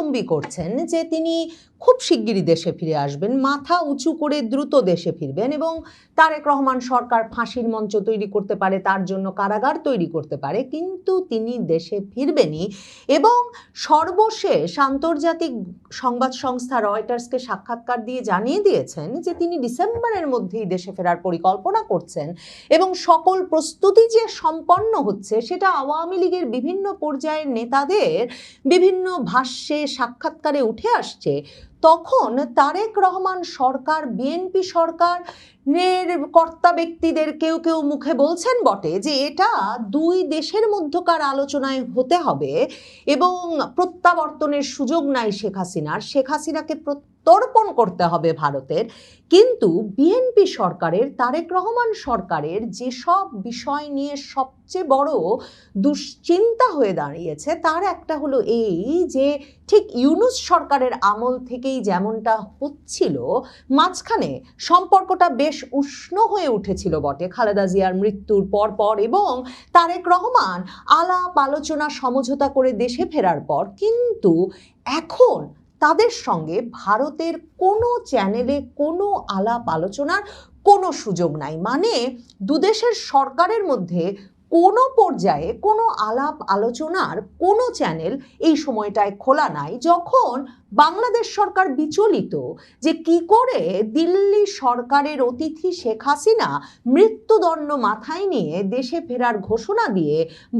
দম্বাদম্বি করছেন যে তিনি খুব শিগগিরই দেশে ফিরে আসবেন, মাথা উঁচু করে দ্রুত দেশে ফিরবেন এবং তারেক রহমান সরকার ফাঁসির মঞ্চ তৈরি করতে পারে, তার জন্য কারাগার তৈরি করতে পারে, কিন্তু তিনি দেশে ফিরবেনই। এবং সর্বশেষ আন্তর্জাতিক সংবাদ সংস্থা রয়টার্সকে সাক্ষাৎকার দিয়ে জানিয়ে দিয়েছেন যে তিনি ডিসেম্বরের মধ্যেই দেশে ফেরার পরিকল্পনা করছেন এবং সকল প্রস্তুতি যে সম্পন্ন হচ্ছে সেটা আওয়ামী লীগের বিভিন্ন পর্যায়ের নেতাদের বিভিন্ন ভাষ্যে সাক্ষাৎকারে উঠে আসছে। তখন তারেক রহমান সরকার, বিএনপি সরকারের কর্তা ব্যক্তিদের কেউ কেউ মুখে বলছেন বটে যে এটা দুই দেশের মধ্যকার আলোচনায় হতে হবে এবং প্রত্যাবর্তনের সুযোগ নাই শেখ হাসিনার, শেখ হাসিনাকে প্রত্যর্পণ করতে হবে ভারতের। কিন্তু বিএনপি সরকারের, তারেক রহমান সরকারের যেসব বিষয় নিয়ে সবচেয়ে বড় দুশ্চিন্তা হয়ে দাঁড়িয়েছে তার একটা হলো এই যে ঠিক ইউনূস সরকারের আমল থেকেই যেমনটা হচ্ছিল, মাঝখানে সম্পর্কটা বেশ উষ্ণ হয়ে উঠেছিল বটে খালেদা জিয়ার মৃত্যুর পর এবং তারেক রহমান আলাপ আলোচনা সমঝোতা করে দেশে ফেরার পর, কিন্তু এখন তাদের সঙ্গে ভারতের কোনো চ্যানেলে কোনো আলাপ আলোচনার কোনো সুযোগ নাই। মানে দুদেশের সরকারের মধ্যে কোনো পর্যায়ে কোনো আলাপ আলোচনার কোনো চ্যানেল এই সময়টায় খোলা নাই, যখন বাংলাদেশ সরকার বিচলিত যে কি করে দিল্লি সরকারের অতিথি শেখ হাসিনা মৃত্যুদণ্ড মাথায় নিয়ে দেশে ফেরার ঘোষণা দিয়ে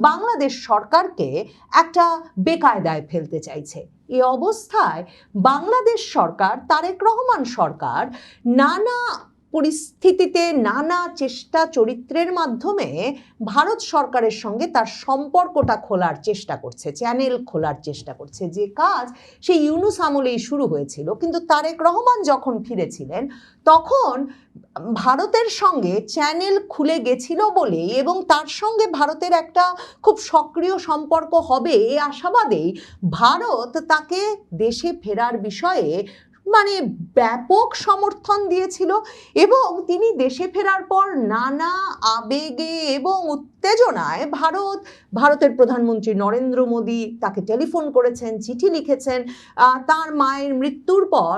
বাংলাদেশ সরকারকে একটা বেকায়দায় ফেলতে চাইছে। এ অবস্থায় বাংলাদেশ সরকার, তারেক রহমান সরকার নানা পরিস্থিতিতে, নানা চেষ্টা চরিত্রের মাধ্যমে ভারত সরকারের সঙ্গে তার সম্পর্কটা খোলার চেষ্টা করছে, চ্যানেল খোলার চেষ্টা করছে, যে কাজ সেই ইউনূস আমলেই শুরু হয়েছিল। কিন্তু তারেক রহমান যখন ফিরেছিলেন তখন ভারতের সঙ্গে চ্যানেল খুলে গেছিল বলে এবং তার সঙ্গে ভারতের একটা খুব সক্রিয় সম্পর্ক হবে এই আশাবাদেই ভারত তাকে দেশে ফেরার বিষয়ে মানে ব্যাপক সমর্থন দিয়েছিল। এবং তিনি দেশে ফেরার পর নানা আবেগে এবং উত্তেজনায় ভারতের প্রধানমন্ত্রী নরেন্দ্র মোদী তাকে টেলিফোন করেছেন, চিঠি লিখেছেন। তার মায়ের মৃত্যুর পর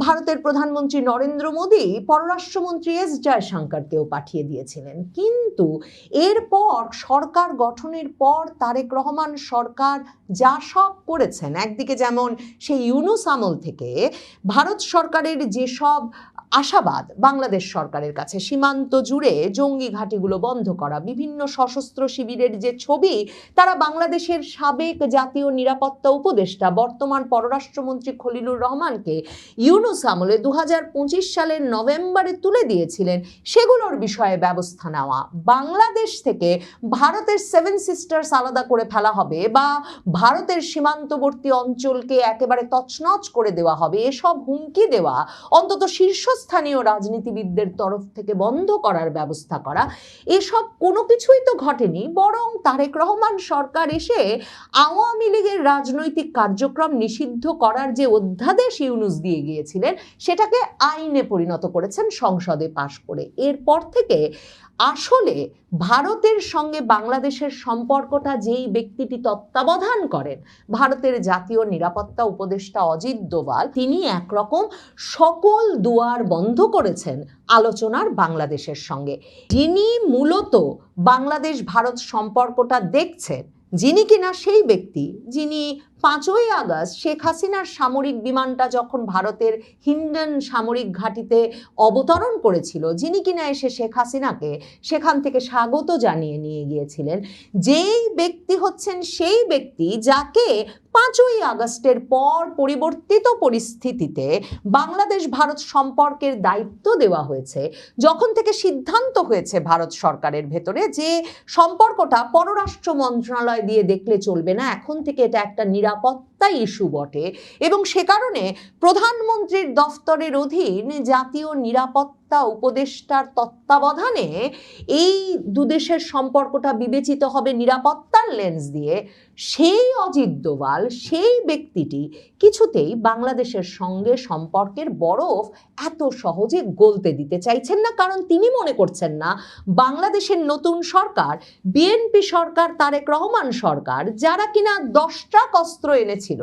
ভারতের প্রধানমন্ত্রী নরেন্দ্র মোদী পররাষ্ট্রমন্ত্রী এস জয়শঙ্করকেও পাঠিয়ে দিয়েছিলেন। কিন্তু এরপর সরকার গঠনের পর তারেক রহমান সরকার যা সব করেছেন, একদিকে যেমন সেই ইউনূস আমল থেকে ভারত সরকারের যেসব আশাবাদ বাংলাদেশ সরকারের কাছে, সীমান্ত জুড়ে জঙ্গি ঘাঁটিগুলো বন্ধ করা, বিভিন্ন সশস্ত্র শিবিরের যে ছবি তারা বাংলাদেশের সাবেক জাতীয় নিরাপত্তা উপদেষ্টা বর্তমান পররাষ্ট্রমন্ত্রী খলিলুর রহমানকে ইউনূস আমলে 2025 সালের নভেম্বরে তুলে দিয়েছিলেন, সেগুলোর বিষয়ে ব্যবস্থা নেওয়া, বাংলাদেশ থেকে ভারতের 7 সিস্টার্স আলাদা করে ফেলা হবে বা ভারতের সীমান্তবর্তী অঞ্চলকে একেবারে তছনছ করে দেওয়া হবে, এসব হুমকি দেওয়া অন্তত শীর্ষস্থানীয় রাজনীতিবিদদের তরফ থেকে বন্ধ করার ব্যবস্থা করা, এসব কোনো কিছুই তো ঘটেনি। বরং তারেক রহমান সরকার এসে আওয়ামী লীগের রাজনৈতিক কার্যক্রম নিষিদ্ধ করার যে অধ্যাদেশ ইউনূস দিয়ে গিয়েছিলেন সেটাকে আইনে পরিণত করেছেন সংসদে পাশ করে। এরপর থেকে আসলে ভারতের সঙ্গে বাংলাদেশের সম্পর্কটা যেই ব্যক্তিটি তত্ত্বাবধান করেন, ভারতের জাতীয় নিরাপত্তা উপদেষ্টা অজিত দোভাল, তিনি একরকম সকল দুয়ার বন্ধ করেছেন আলোচনার বাংলাদেশের সঙ্গে। যিনি মূলত বাংলাদেশ ভারত সম্পর্কটা দেখছেন, যিনি কিনা সেই ব্যক্তি যিনি 5ই আগস্ট শেখ হাসিনার সামরিক বিমানটা যখন ভারতের হিন্ডন সামরিক ঘাঁটিতে অবতরণ করেছিল, যিনি কিনা এসে শেখ হাসিনাকে সেখান থেকে স্বাগত জানিয়ে নিয়ে গিয়েছিলেন, যেই ব্যক্তি হচ্ছেন সেই ব্যক্তি যাকে 5ই আগস্টের পর পরিবর্তিত পরিস্থিতিতে বাংলাদেশ ভারত সম্পর্কের দায়িত্ব দেওয়া হয়েছে, যখন থেকে সিদ্ধান্ত হয়েছে ভারত সরকারের ভেতরে যে সম্পর্কটা পররাষ্ট্র মন্ত্রণালয় দিয়ে দেখলে চলবে না, এখন থেকে এটা একটা নিরাপত্তা ইস্যু বটে এবং সে কারণে প্রধানমন্ত্রীর দফতরের অধীন জাতীয় নিরাপত্তা উপদেষ্টার তত্ত্বাবধানে এই দুদেশের সম্পর্কটা বিবেচিত হবে নিরাপত্তার লেন্স দিয়ে। সেই অজিত দোভাল, সেই ব্যক্তিটি কিছুতেই বাংলাদেশের সঙ্গে সম্পর্কের বরফ এত সহজে গলতে দিতে চাইছেন না, কারণ তিনি মনে করছেন না বাংলাদেশের নতুন সরকার, বিএনপি সরকার, তারেক রহমান সরকার, যারা কিনা 10টা অস্ত্র এনেছিল হয়েছিল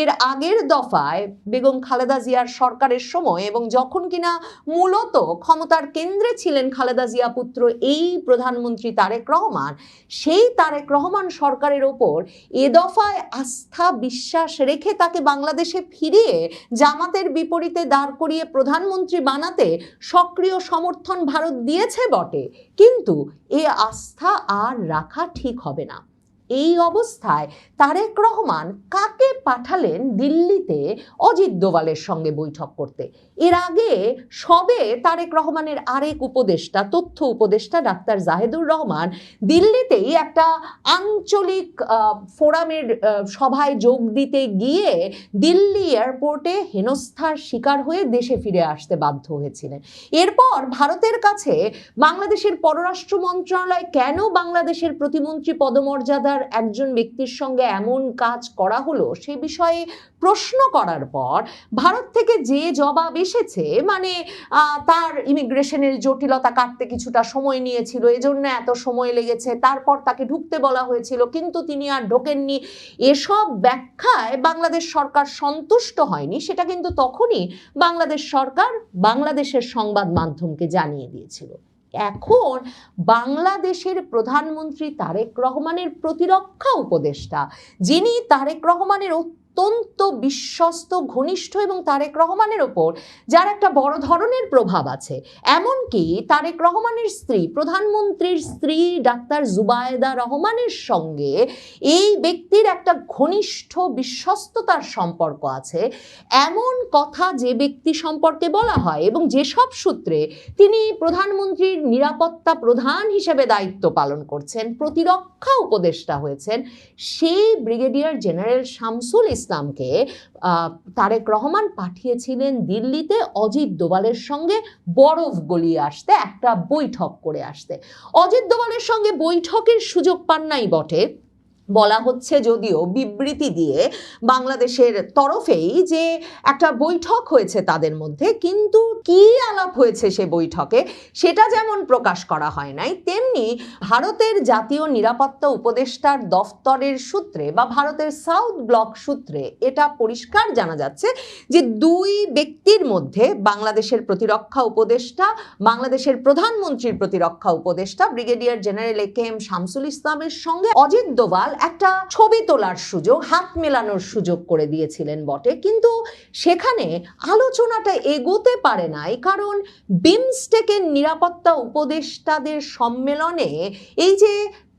এর আগের দফায় বেগম খালেদা জিয়ার সরকারের সময়, এবং যখন কিনা মূলত ক্ষমতার কেন্দ্রে ছিলেন খালেদা জিয়া পুত্র এই প্রধানমন্ত্রী তারেক রহমান, সেই তারেক রহমান সরকারের ওপর এ দফায় আস্থা বিশ্বাস রেখে তাকে বাংলাদেশে ফিরিয়ে জামাতের বিপরীতে দাঁড় করিয়ে প্রধানমন্ত্রী বানাতে সক্রিয় সমর্থন ভারত দিয়েছে বটে, কিন্তু এ আস্থা আর রাখা ঠিক হবে না। এই অবস্থায় তারেক রহমান কাকে পাঠালেন দিল্লিতে অজিত দোভালের সঙ্গে বৈঠক করতে? এর আগে সবে তারেক রহমানের আরেক উপদেষ্টা, তথ্য উপদেষ্টা ডাক্তার জাহেদুর রহমান দিল্লিতেই একটা আঞ্চলিক ফোরামের সভায় যোগ দিতে গিয়ে দিল্লি এয়ারপোর্টে হেনস্থার শিকার হয়ে দেশে ফিরে আসতে বাধ্য হয়েছিলেন। এরপর ভারতের কাছে বাংলাদেশের পররাষ্ট্র মন্ত্রণালয় কেন বাংলাদেশের প্রতিমন্ত্রী পদমর্যাদা একজন ব্যক্তির সঙ্গে এমন কাজ করা হলো সে বিষয়ে প্রশ্ন করার পর ভারত থেকে যে জবাব এসেছে, মানে তার ইমিগ্রেশনের জটিলতা কাটতে কিছুটা সময় নিয়েছিল, এজন্য এত সময় লেগেছে, তারপর তাকে ঢুকতে বলা হয়েছিল কিন্তু তিনি আর ঢোকেননি, এসব ব্যাখ্যায় বাংলাদেশ সরকার সন্তুষ্ট হয়নি। সেটা কিন্তু তখনই বাংলাদেশ সরকার বাংলাদেশের সংবাদ মাধ্যমকে জানিয়ে দিয়েছিল। এখন বাংলাদেশের প্রধানমন্ত্রী তারেক রহমানের প্রতিরক্ষা উপদেষ্টা, যিনি তারেক রহমানের অত্যন্ত বিশ্বস্ত ঘনিষ্ঠ এবং তারেক রহমানের ওপর যার একটা বড় ধরনের প্রভাব আছে, এমনকি তারেক রহমানের স্ত্রী, প্রধানমন্ত্রীর স্ত্রী ডাক্তার জুবায়েদা রহমানের সঙ্গে এই ব্যক্তির একটা ঘনিষ্ঠ বিশ্বস্ততার সম্পর্ক আছে, এমন কথা যে ব্যক্তি সম্পর্কে বলা হয় এবং যেসব সূত্রে তিনি প্রধানমন্ত্রীর নিরাপত্তা প্রধান হিসেবে দায়িত্ব পালন করছেন, প্রতিরক্ষা উপদেষ্টা হয়েছেন, সেই ব্রিগেডিয়ার জেনারেল শামসুল ইসলামকে তারেক রহমান পাঠিয়েছিলেন দিল্লিতে অজিত দোভালের সঙ্গে বরফ গলিয়ে আসতে, একটা বৈঠক করে আসতে। অজিত দোভালের সঙ্গে বৈঠকের সুযোগ পান নাই বটে, বলা হচ্ছে যদিও বিবৃতি দিয়ে বাংলাদেশের তরফেই যে একটা বৈঠক হয়েছে তাদের মধ্যে, কিন্তু কি আলাপ হয়েছে সে বৈঠকে সেটা যেমন প্রকাশ করা হয় নাই, তেমনি ভারতের জাতীয় নিরাপত্তা উপদেষ্টার দফতরের সূত্রে বা ভারতের সাউথ ব্লক সূত্রে এটা পরিষ্কার জানা যাচ্ছে যে দুই ব্যক্তির মধ্যে বাংলাদেশের প্রতিরক্ষা উপদেষ্টা, বাংলাদেশের প্রধানমন্ত্রীর প্রতিরক্ষা উপদেষ্টা ব্রিগেডিয়ার জেনারেল AKM শামসুল ইসলামের সঙ্গে অজিত দোভাল একটা ছবি তোলার সুযোগ, হাত মেলানোর সুযোগ করে দিয়েছিলেন বটে, কিন্তু সেখানে আলোচনাটা এগোতে পারে নাই, কারণ বিমস্টেকের নিরাপত্তা উপদেষ্টাদের সম্মেলনে এই যে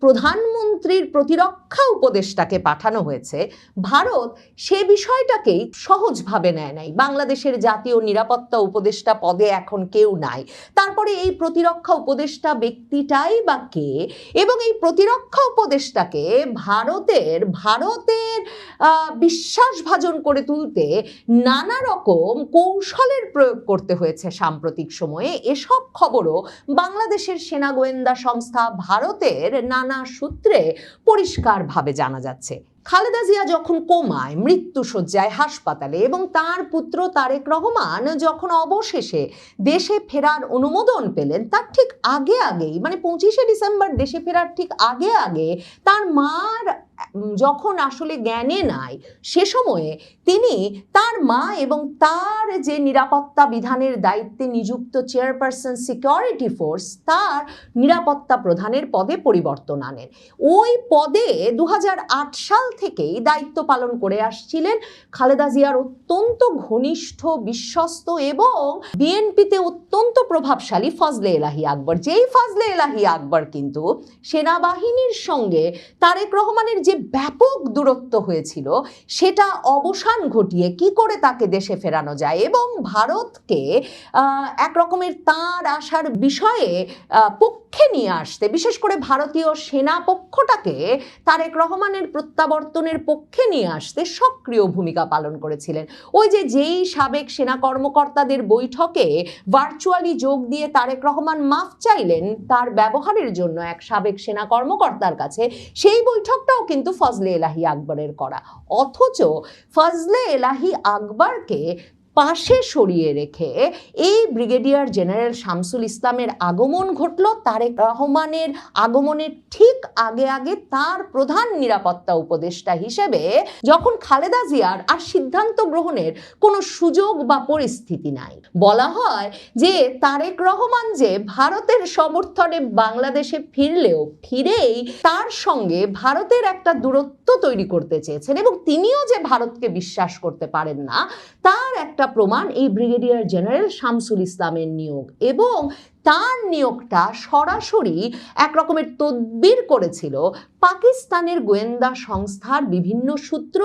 প্রধানমন্ত্রীর প্রতিরক্ষা উপদেষ্টাকে পাঠানো হয়েছে, ভারত সে বিষয়টাকেই সহজভাবে নেয় নাই। বাংলাদেশের জাতীয় নিরাপত্তা উপদেষ্টা পদে এখন কেউ নাই, তারপরে এই প্রতিরক্ষা উপদেষ্টা ব্যক্তিটাই বা কে, এবং এই প্রতিরক্ষা উপদেষ্টাকে ভারতের বিশ্বাসভাজন করে তুলতে নানা রকম কৌশলের প্রয়োগ করতে হয়েছে সাম্প্রতিক সময়ে। এসব খবরও বাংলাদেশের সেনা গোয়েন্দা সংস্থা ভারতের নানা সূত্রে পরিষ্কারভাবে জানা যাচ্ছে। খালেদা জিয়া যখন কোমায়, মৃত্যুশয্যায় হাসপাতালে, এবং তার পুত্র তারেক রহমান যখন অবশেষে দেশে ফেরার অনুমোদন পেলেন, তার ঠিক আগেই মানে 25শে ডিসেম্বর দেশে ফেরার ঠিক আগে তার মার যখন আসলে জ্ঞানে নাই, সে সময়ে তিনি তার মা এবং তার যে নিরাপত্তা বিধানের দায়িত্বে নিযুক্ত চেয়ারপারসন সিকিউরিটি ফোর্স, তার নিরাপত্তা প্রধানের পদে পরিবর্তন আনেন। ওই পদে 2008 সাল থেকেই দায়িত্ব পালন করে আসছিলেন খালেদা জিয়ার অত্যন্ত ঘনিষ্ঠ বিশ্বস্ত এবং বিএনপিতে অত্যন্ত প্রভাবশালী ফজলে এলাহি আকবর। যেই ফজলে এলাহি আকবর কিন্তু সেনাবাহিনীর সঙ্গে তারেক রহমানের যে ব্যাপক দূরত্ব হয়েছিল সেটা অবসান ঘটিয়ে কি করে তাকে দেশে ফেরানো যায় এবং ভারতকে এক রকমের তার আসার বিষয়ে পক্ষে নিয়ে আসতে, বিশেষ করে ভারতীয় সেনা পক্ষটাকে তারেক রহমানের প্রত্যাবর্তনের পক্ষে নিয়ে আসতে সক্রিয় ভূমিকা পালন করেছিলেন। ওই যেই সাবেক সেনা কর্মকর্তাদের বৈঠকে ভার্চুয়ালি যোগ দিয়ে তারেক রহমান মাফ চাইলেন তার ব্যবহারের জন্য এক সাবেক সেনা কর্মকর্তার কাছে, সেই বৈঠকটাও কিন্তু ফজলে এলাহি আকবরের করা। অথচ ফজলে এলাহি আকবরকে পাশে সরিয়ে রেখে এই ব্রিগেডিয়ার জেনারেল শামসুল ইসলামের আগমন ঘটল। তারেক রহমানের আগমনের ঠিক আগে আগে তার প্রধান নিরাপত্তা উপদেষ্টা হিসেবে যখন খালেদা জিয়ার আর সিদ্ধান্ত গ্রহণের কোনো সুযোগ বা পরিস্থিতি নাই। বলা হয় যে তারেক রহমান যে ভারতের সমর্থনে বাংলাদেশে ফিরেই তার সঙ্গে ভারতের একটা দূরত্ব তৈরি করতে চেয়েছেন এবং তিনিও যে ভারতকে বিশ্বাস করতে পারেন না তার একটা প্রমাণ এই ব্রিগেডিয়ার জেনারেল শামসুল ইসলামের নিয়োগ। এবং তার নিয়োগটা সরাসরি এক রকমের তদবির করেছিল পাকিস্তানের গোয়েন্দা সংস্থার বিভিন্ন সূত্র,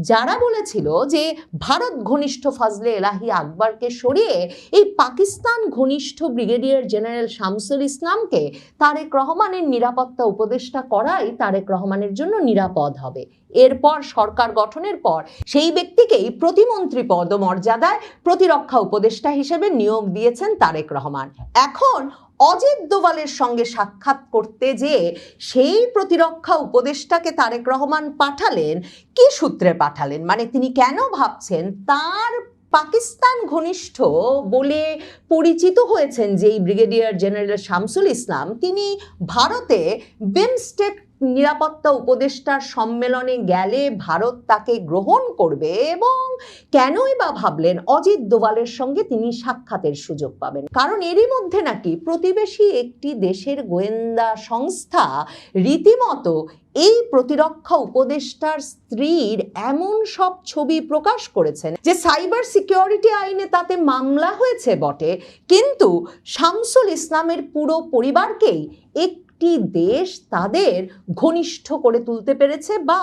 যারা বলেছিল যে ভারত ঘনিষ্ঠ ফজলে এলাহি আকবরকে সরিয়ে এই পাকিস্তান ঘনিষ্ঠ ব্রিগেডিয়ার জেনারেল শামসুল ইসলামকে তারেক রহমানের নিরাপত্তা উপদেষ্টা করাই তারেক রহমানের জন্য নিরাপদ হবে। এরপর সরকার গঠনের পর সেই ব্যক্তিকেই প্রতিমন্ত্রী পদমর্যাদায় প্রতিরক্ষা উপদেষ্টা হিসেবে নিয়োগ দিয়েছেন তারেক রহমান। এখন অজিত দোভালের সঙ্গে সাক্ষাৎ করতে যে সেই প্রতিরক্ষা উপদেষ্টাকে তারেক রহমান পাঠালেন, কি সূত্রে পাঠালেন, মানে তিনি কেন ভাবছেন তার পাকিস্তান ঘনিষ্ঠ বলে পরিচিত হয়েছেন যেই ব্রিগেডিয়ার জেনারেল শামসুল ইসলাম, তিনি ভারতে বিমস্টেক নিরাপত্তা উপদেষ্টার সম্মেলনে গেলে ভারত তাকে গ্রহণ করবে এবং কেনই বা ভাবলেন অজিত দোভালের সঙ্গে তিনি সাক্ষাতের সুযোগ পাবেন? কারণ এরই মধ্যে নাকি প্রতিবেশী একটি দেশের গোয়েন্দা সংস্থা রীতিমতো এই প্রতিরক্ষা উপদেষ্টার স্ত্রীর এমন সব ছবি প্রকাশ করেছেন যে সাইবার সিকিউরিটি আইনে তাতে মামলা হয়েছে বটে, কিন্তু শামসুল ইসলামের পুরো পরিবারকেই একটি দেশ তাদের ঘনিষ্ঠ করে তুলতে পেরেছে বা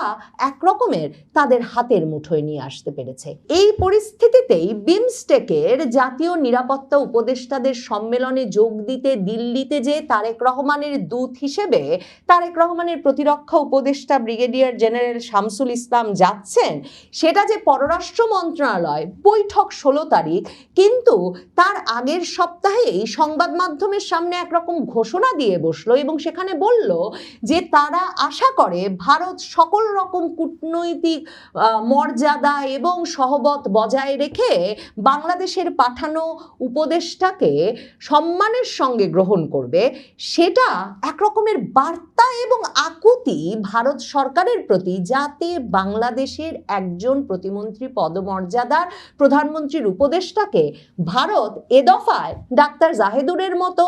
এক রকমের তাদের হাতের মুঠোয় নিয়ে আসতে পেরেছে। এই পরিস্থিতিতেই বিমস্টেকের জাতীয় নিরাপত্তা উপদেষ্টাদের সম্মেলনে যোগ দিতে দিল্লিতে যে তারেক রহমানের দূত হিসেবে তারেক রহমানের প্রতিরক্ষা উপদেষ্টা ব্রিগেডিয়ার জেনারেল শামসুল ইসলাম যাচ্ছেন, সেটা যে পররাষ্ট্র মন্ত্রণালয় বৈঠক 16 তারিখ, কিন্তু তার আগের সপ্তাহেই সংবাদ মাধ্যমের সামনে একরকম ঘোষণা দিয়ে বসলো এবং সেখানে বলল যে তারা আশা করে ভারত সকল রকম কূটনৈতিক মর্যাদা এবং সহবত বজায় রেখে বাংলাদেশের পাঠানো উপদেষ্টাকে সম্মানের সঙ্গে গ্রহণ করবে। সেটা এক রকমের বার্তা এবং আকুতি ভারত সরকারের প্রতি, যাতে বাংলাদেশের একজন প্রতিমন্ত্রী পদমর্যাদার প্রধানমন্ত্রীর উপদেষ্টাকে ভারত এ দফায় ডাক্তার জাহেদুরের মতো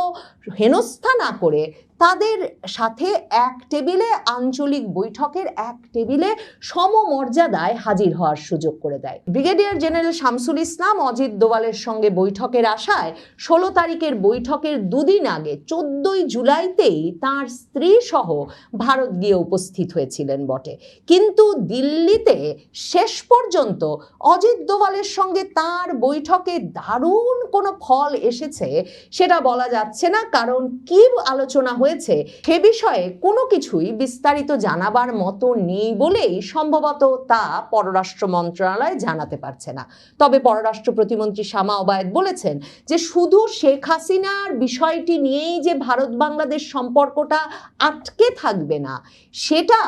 হেনস্থা না করে তাদের সাথে এক টেবিলে আঞ্চলিক বৈঠকের এক টেবিলে সমমর্যাদায় হাজির হওয়ার সুযোগ করে দেয়। ব্রিগেডিয়ার জেনারেল শামসুল ইসলাম অজিত দোভালের সঙ্গে বৈঠকের আশায় 16 তারিখের বৈঠকের দুদিন আগে 14 জুলাইতেই তার স্ত্রী সহ ভারত গিয়ে উপস্থিত হয়েছিলেন বটে, কিন্তু দিল্লিতে শেষ পর্যন্ত অজিত দোভালের সঙ্গে তার বৈঠকে দারুণ কোনো ফল এসেছে সেটা বলা যাচ্ছে না, কারণ কি আলোচনা হয়েছে সে বিষয়ে কোনো কিছুই বিস্তারিত জানাবার মতো নেই বলেই সম্ভবত তা পররাষ্ট্র মন্ত্রণালয় জানাতে পারছে না। তবে পররাষ্ট্র প্রতিমন্ত্রী শামা ওবায়েদ বলেছেন যে শুধু শেখ হাসিনার বিষয়টি নিয়েই যে ভারত বাংলাদেশ সম্পর্কটা আটকে থাকবে না, সেটা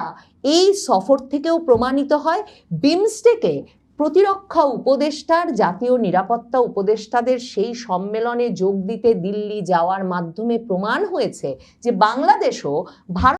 এই সফর থেকেও প্রমাণিত হয়। বিমস্টেকে প্রতিরক্ষা উপদেষ্টার জাতীয় নিরাপত্তা উপদেষ্টাদের সেই সম্মেলনে যোগ দিতে দিল্লি যাওয়ার মাধ্যমে প্রমাণ হয়েছে যে বাংলাদেশও ভারত